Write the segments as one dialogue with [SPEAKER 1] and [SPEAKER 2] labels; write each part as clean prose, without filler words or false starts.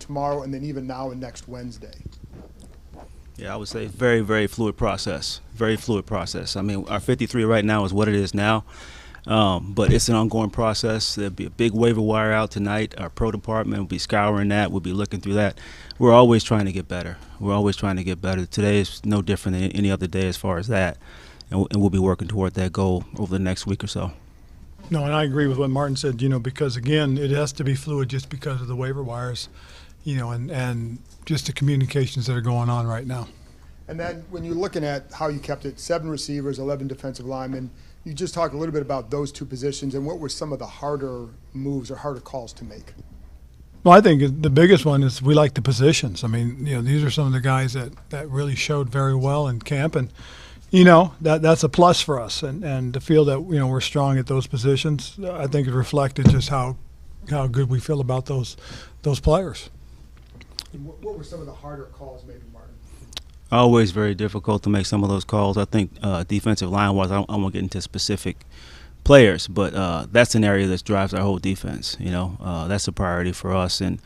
[SPEAKER 1] tomorrow and then even now and next Wednesday?
[SPEAKER 2] Yeah, I would say very, very fluid process. Very fluid process. I mean, our 53 right now is what it is now, but it's an ongoing process. There'll be a big waiver wire out tonight. Our pro department will be scouring that. We'll be looking through that. We're always trying to get better. We're always trying to get better. Today is no different than any other day as far as that, and we'll be working toward that goal over the next week or so.
[SPEAKER 3] No, and I agree with what Martin said, because, again, it has to be fluid just because of the waiver wires, and just the communications that are going on right now.
[SPEAKER 1] And then when you're looking at how you kept it, 7 receivers, 11 defensive linemen, you just talked a little bit about those two positions and what were some of the harder moves or harder calls to make?
[SPEAKER 3] Well, I think the biggest one is we like the positions. I mean, these are some of the guys that really showed very well in camp, and that's a plus for us. And to feel that we're strong at those positions, I think it reflected just how good we feel about those players.
[SPEAKER 1] What were some of the harder calls, maybe, Martin?
[SPEAKER 2] Always very difficult to make some of those calls. I think defensive line-wise, I won't get into specific players, but that's an area that drives our whole defense. That's a priority for us, and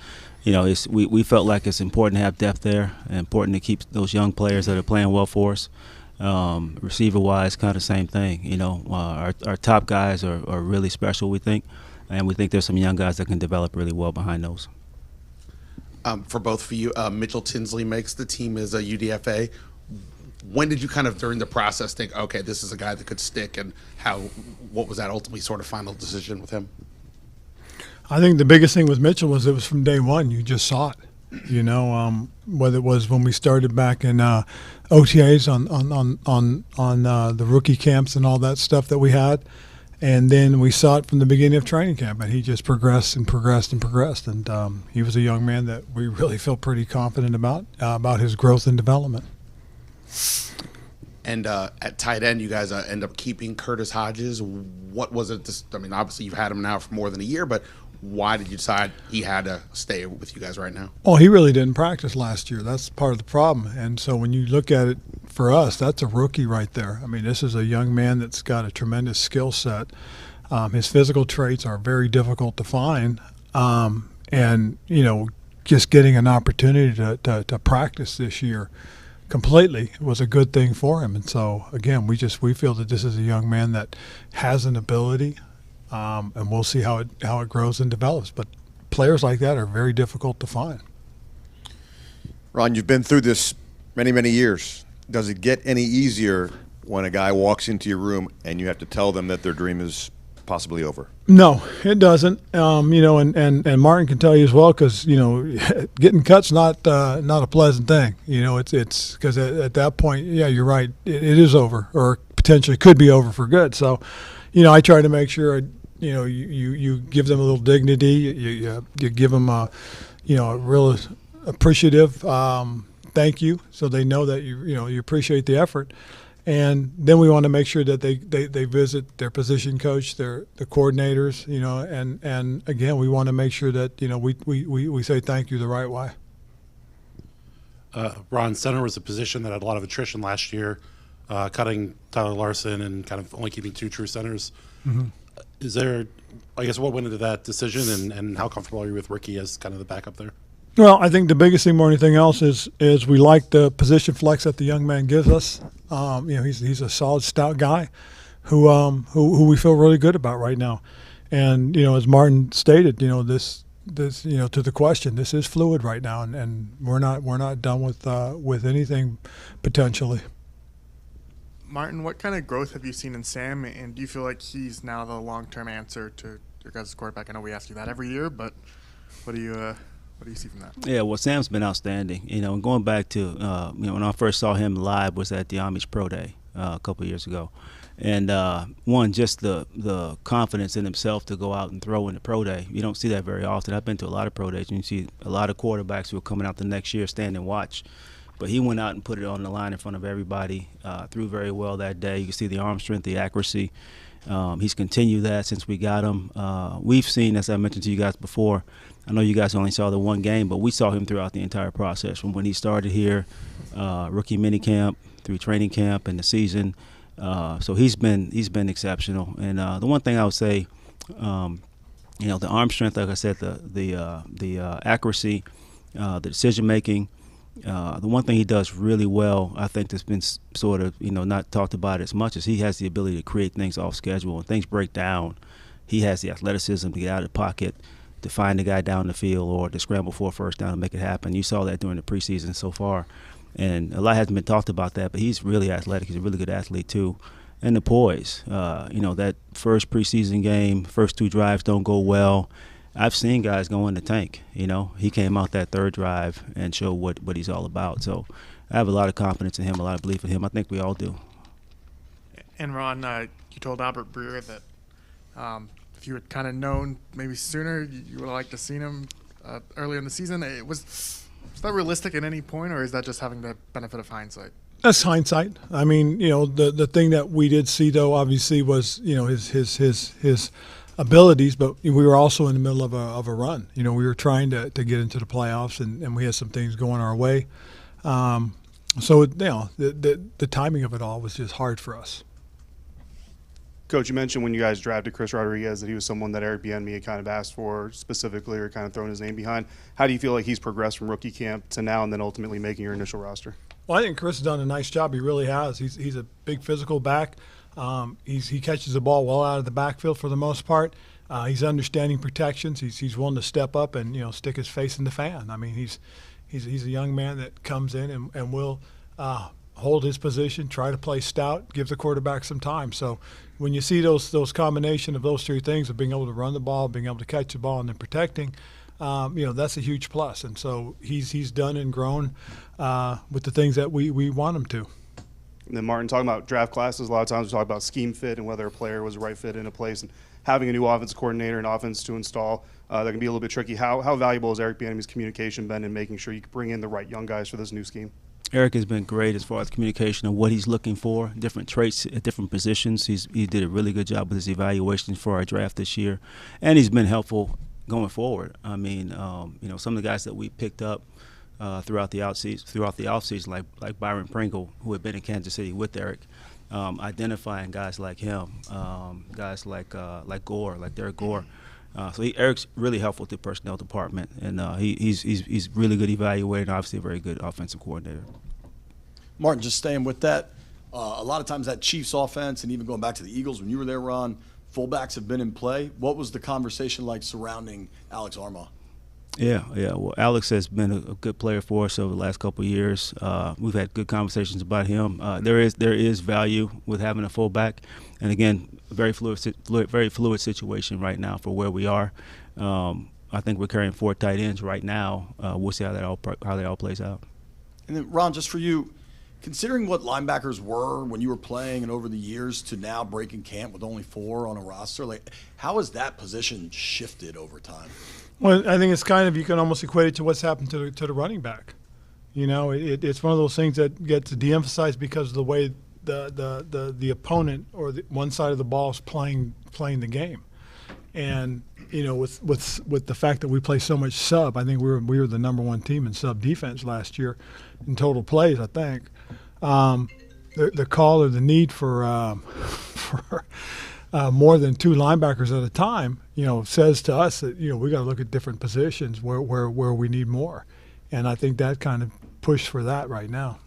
[SPEAKER 2] we felt like it's important to have depth there, and important to keep those young players that are playing well for us. Receiver-wise, kind of same thing. Our top guys are really special, we think, and we think there's some young guys that can develop really well behind those.
[SPEAKER 4] For both of you, Mitchell Tinsley makes the team as a UDFA. When did you kind of, during the process, think, okay, this is a guy that could stick, and what was that ultimately sort of final decision with him?
[SPEAKER 3] I think the biggest thing with Mitchell was it was from day one. You just saw it. Whether it was when we started back in OTAs on the rookie camps and all that stuff that we had, and then we saw it from the beginning of training camp, and he just progressed and progressed and progressed. And he was a young man that we really feel pretty confident about his growth and development.
[SPEAKER 4] And at tight end, you guys end up keeping Curtis Hodges. What was it? Obviously you've had him now for more than a year, but why did you decide he had to stay with you guys right now?
[SPEAKER 3] Well, he really didn't practice last year. That's part of the problem. And so when you look at it for us, that's a rookie right there. I mean, this is a young man that's got a tremendous skill set. His physical traits are very difficult to find. And, just getting an opportunity to practice this year completely was a good thing for him. And so, again, we feel that this is a young man that has an ability. And we'll see how it grows and develops. But players like that are very difficult to find.
[SPEAKER 5] Ron, you've been through this many, many years. Does it get any easier when a guy walks into your room and you have to tell them that their dream is possibly over?
[SPEAKER 3] No, it doesn't. And Martin can tell you as well, because getting cut's not a pleasant thing. It's because at that point, yeah, you're right. It is over, or potentially could be over for good. So, I try to make sure you give them a little dignity. You give them a real appreciative thank you, so they know that you appreciate the effort. And then we want to make sure that they visit their position coach, the coordinators, and again, we want to make sure that we say thank you the right way.
[SPEAKER 6] Ron, center was a position that had a lot of attrition last year, cutting Tyler Larson and kind of only keeping 2 true centers.
[SPEAKER 3] Mm-hmm.
[SPEAKER 6] Is there, I guess, what went into that decision, and how comfortable are you with Ricky as kind of the backup there?
[SPEAKER 3] Well, I think the biggest thing more than anything else is we like the position flex that the young man gives us. He's a solid, stout guy who we feel really good about right now. And as Martin stated, this to the question, this is fluid right now, and we're not done with anything potentially.
[SPEAKER 7] Martin, what kind of growth have you seen in Sam, and do you feel like he's now the long-term answer to your guys' quarterback? I know we ask you that every year, but what do you see from that?
[SPEAKER 2] Yeah, well, Sam's been outstanding. And going back to when I first saw him live was at the Amish Pro Day a couple of years ago, and just the confidence in himself to go out and throw in the Pro Day. You don't see that very often. I've been to a lot of Pro Days, and you see a lot of quarterbacks who are coming out the next year stand and watch. But he went out and put it on the line in front of everybody, threw very well that day. You can see the arm strength, the accuracy. He's continued that since we got him. We've seen, as I mentioned to you guys before, I know you guys only saw the one game, but we saw him throughout the entire process, from when he started here, rookie minicamp, through training camp and the season. So he's been exceptional. And the one thing I would say, the arm strength, like I said, the accuracy, the decision making. The one thing he does really well, I think, that's been sort of not talked about as much, is he has the ability to create things off schedule. When things break down, he has the athleticism to get out of the pocket, to find the guy down the field, or to scramble for a first down and make it happen. You saw that during the preseason so far, and a lot hasn't been talked about that. But he's really athletic. He's a really good athlete too, and the poise. That first preseason game, first 2 drives don't go well. I've seen guys go in the tank. He came out that 3rd drive and showed what he's all about. So I have a lot of confidence in him, a lot of belief in him. I think we all do.
[SPEAKER 7] And Ron, you told Albert Brewer that if you had kind of known maybe sooner, you would have liked to seen him earlier in the season. Was that realistic at any point, or is that just having the benefit of hindsight?
[SPEAKER 3] That's hindsight. I mean, the thing that we did see, though, obviously was his abilities, but we were also in the middle of a run. We were trying to get into the playoffs, and we had some things going our way. So the timing of it all was just hard for us.
[SPEAKER 8] Coach, you mentioned when you guys drafted Chris Rodriguez that he was someone that Eric Bieniemy had kind of asked for specifically, or kind of thrown his name behind. How do you feel like he's progressed from rookie camp to now, and then ultimately making your initial roster?
[SPEAKER 3] Well, I think Chris has done a nice job. He really has. He's a big physical back. He catches the ball well out of the backfield for the most part. He's understanding protections. He's willing to step up and stick his face in the fan. I mean, he's a young man that comes in and will hold his position, try to play stout, give the quarterback some time. So when you see those combination of those 3 things, of being able to run the ball, being able to catch the ball, and then protecting, that's a huge plus. And so he's done and grown with the things that we want him to.
[SPEAKER 8] And then, Martin, talking about draft classes, a lot of times we talk about scheme fit and whether a player was the right fit in a place. And having a new offensive coordinator and offense to install, that can be a little bit tricky. How valuable has Eric Bieniemy's communication been in making sure you can bring in the right young guys for this new scheme?
[SPEAKER 2] Eric has been great as far as communication and what he's looking for, different traits at different positions. He did a really good job with his evaluations for our draft this year, and he's been helpful going forward. I mean, some of the guys that we picked up throughout the offseason, like Byron Pringle, who had been in Kansas City with Eric, identifying guys like him, guys like Gore, like Derek Gore. So Eric's really helpful to the personnel department, and he's really good evaluator, and obviously a very good offensive coordinator.
[SPEAKER 9] Martin, just staying with that, a lot of times that Chiefs offense, and even going back to the Eagles when you were there, Ron, fullbacks have been in play. What was the conversation like surrounding Alex Armah?
[SPEAKER 2] Yeah. Well, Alex has been a good player for us over the last couple of years. We've had good conversations about him. There is value with having a fullback, and again, very fluid situation right now for where we are. I think we're carrying 4 tight ends right now. We'll see how that all plays out.
[SPEAKER 9] And then, Ron, just for you, considering what linebackers were when you were playing and over the years to now breaking camp with only 4 on a roster, how has that position shifted over time?
[SPEAKER 3] Well, I think it's kind of, you can almost equate it to what's happened to the running back. It's one of those things that gets de-emphasized because of the way the opponent or one side of the ball is playing the game. And with the fact that we play so much sub, I think we were the number 1 team in sub defense last year in total plays. I think the call or the need for more than 2 linebackers at a time, says to us that we got to look at different positions where we need more, and I think that kind of pushed for that right now.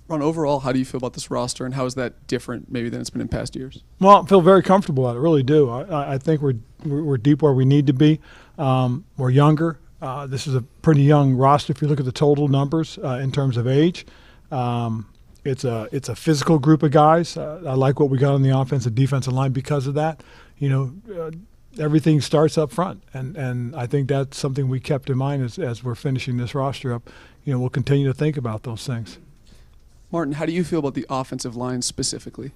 [SPEAKER 10] Ron, overall, how do you feel about this roster, and how is that different maybe than it's been in past years?
[SPEAKER 3] Well, I feel very comfortable about it. I really do. I think we're deep where we need to be. We're younger. This is a pretty young roster if you look at the total numbers in terms of age. It's a physical group of guys. I like what we got on the offensive defensive line because of that. Everything starts up front, and I think that's something we kept in mind as we're finishing this roster up. We'll continue to think about those things.
[SPEAKER 10] Martin, how do you feel about the offensive line specifically?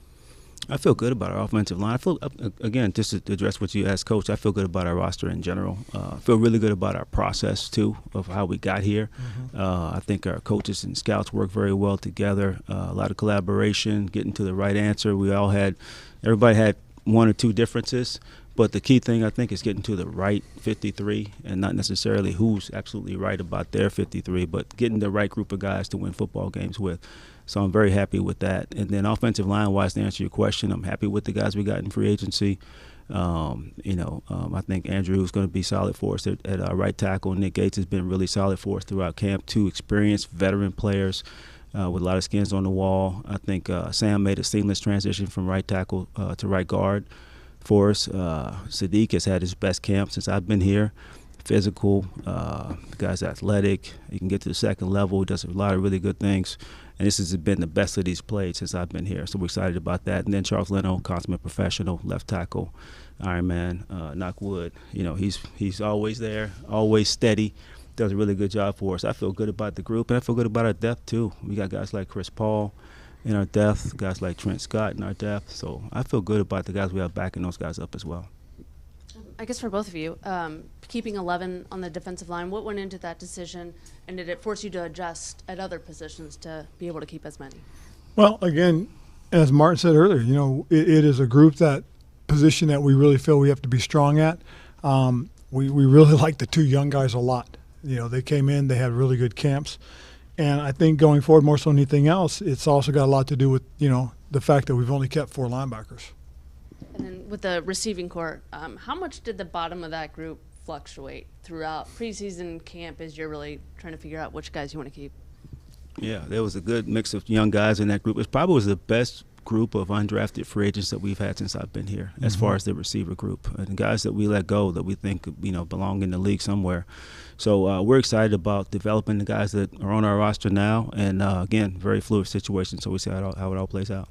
[SPEAKER 2] I feel good about our offensive line. I feel, again, just to address what you asked, Coach, I feel good about our roster in general. I feel really good about our process, too, of how we got here. I think our coaches and scouts work very well together, a lot of collaboration, getting to the right answer. Everybody had 1 or 2 differences, but the key thing, I think, is getting to the right 53 and not necessarily who's absolutely right about their 53, but getting the right group of guys to win football games with. So I'm very happy with that. And then offensive line-wise, to answer your question, I'm happy with the guys we got in free agency. I think Andrew is going to be solid for us at right tackle. Nick Gates has been really solid for us throughout camp. 2 experienced veteran players with a lot of skins on the wall. I think Sam made a seamless transition from right tackle to right guard for us. Sadiq has had his best camp since I've been here. Physical, the guy's athletic. He can get to the second level. He does a lot of really good things. And this has been the best that he's played since I've been here. So we're excited about that. And then Charles Leno, consummate professional, left tackle, Iron Man, knock wood. He's always there, always steady. Does a really good job for us. I feel good about the group, and I feel good about our depth too. We got guys like Chris Paul in our depth, guys like Trent Scott in our depth. So I feel good about the guys we have backing those guys up as well.
[SPEAKER 11] I guess for both of you, keeping 11 on the defensive line, what went into that decision, and did it force you to adjust at other positions to be able to keep as many?
[SPEAKER 3] Well, again, as Martin said earlier, it is a group position that we really feel we have to be strong at. We really like the 2 young guys a lot. They came in, they had really good camps. And I think going forward, more so than anything else, it's also got a lot to do with, the fact that we've only kept 4 linebackers.
[SPEAKER 11] And then with the receiving corps, how much did the bottom of that group fluctuate throughout preseason camp as you're really trying to figure out which guys you want to keep?
[SPEAKER 2] Yeah, there was a good mix of young guys in that group. It probably was the best group of undrafted free agents that we've had since I've been here, as far as the receiver group. And guys that we let go that we think belong in the league somewhere. So we're excited about developing the guys that are on our roster now. And, again, very fluid situation, so we see how it all plays out.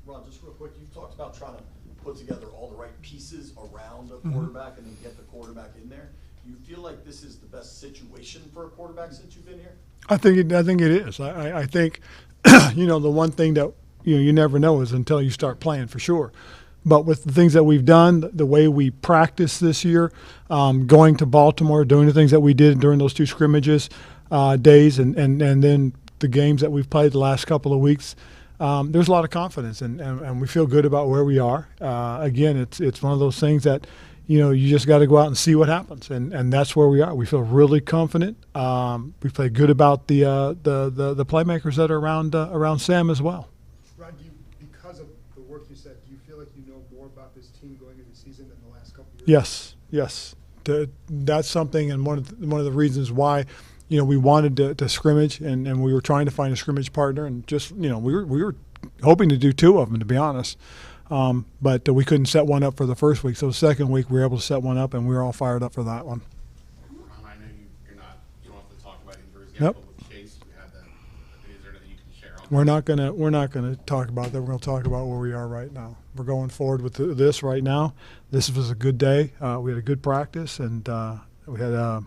[SPEAKER 9] Ron, just real quick, you've talked about trying to put together all the right pieces around a quarterback and then get the quarterback in there. Do you feel like this is the best situation for a quarterback since you've been here?
[SPEAKER 3] I think it is. I think, the one thing that you never know is until you start playing, for sure. But with the things that we've done, the way we practiced this year, going to Baltimore, doing the things that we did during those 2 scrimmages days, and then the games that we've played the last couple of weeks, there's a lot of confidence, and we feel good about where we are. Again, it's one of those things that you just got to go out and see what happens, and that's where we are. We feel really confident. We feel good about the playmakers that are around Sam as well.
[SPEAKER 1] Ron, because of the work you said, do you feel like you know more about this team going into the season than the last couple of years?
[SPEAKER 3] Yes. That's something, and one of the reasons why we wanted to scrimmage, and we were trying to find a scrimmage partner, and just we were hoping to do 2 of them, to be honest. But we couldn't set one up for the first week. So the second week we were able to set one up, and we were all fired up for that one.
[SPEAKER 6] Ron, I know you don't have to talk about injuries yet,
[SPEAKER 3] Yep.
[SPEAKER 6] but with Chase, you had that. Is there anything you can share on
[SPEAKER 3] We're not gonna talk about that. We're gonna talk about where we are right now. We're going forward with this right now. This was a good day. We had a good practice, and we had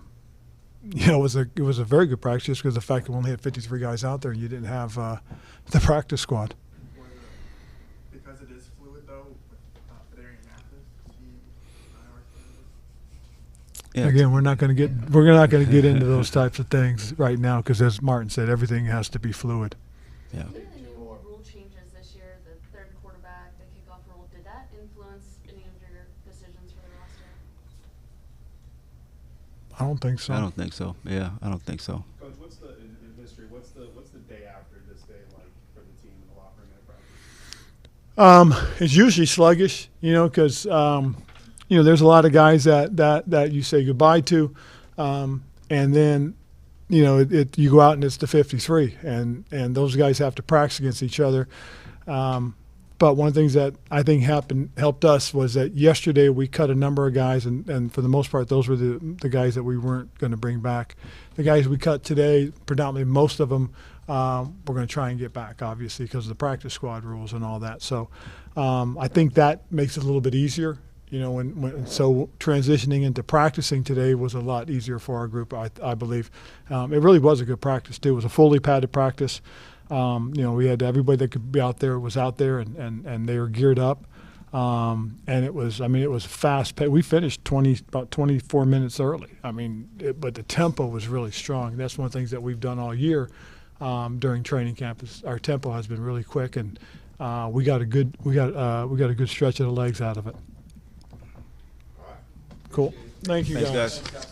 [SPEAKER 3] it was a very good practice just because of the fact that we only had 53 guys out there, and you didn't have the practice squad.
[SPEAKER 7] Because it is fluid, though, with Federian Mathis,
[SPEAKER 2] Yeah.
[SPEAKER 3] Again, we're not going to get into those types of things right now because, as Martin said, everything has to be fluid.
[SPEAKER 2] Yeah.
[SPEAKER 11] Any of the new rule changes this year, the 3rd quarterback, the kickoff rule, did that influence any of your decisions for the roster?
[SPEAKER 3] I don't think so.
[SPEAKER 2] I don't think so. Yeah, I don't think so.
[SPEAKER 8] Coach, what's the in history? What's the day after this day like for the team in the locker room and at practice?
[SPEAKER 3] It's usually sluggish, because there's a lot of guys that you say goodbye to, and then you go out and it's the 53, and those guys have to practice against each other. But one of the things that I think helped us was that yesterday we cut a number of guys, and for the most part, those were the guys that we weren't going to bring back. The guys we cut today, predominantly most of them, we're going to try and get back, obviously, because of the practice squad rules and all that. So I think that makes it a little bit easier. So transitioning into practicing today was a lot easier for our group, I believe. It really was a good practice, too. It was a fully padded practice. We had everybody that could be out there was out there, and they were geared up. And it was fast paced. We finished about 24 minutes early. But the tempo was really strong. That's one of the things that we've done all year during training camp. Our tempo has been really quick, and we got a good stretch of the legs out of it. Cool. Thank you,
[SPEAKER 2] Thanks,
[SPEAKER 3] guys.
[SPEAKER 2] guys.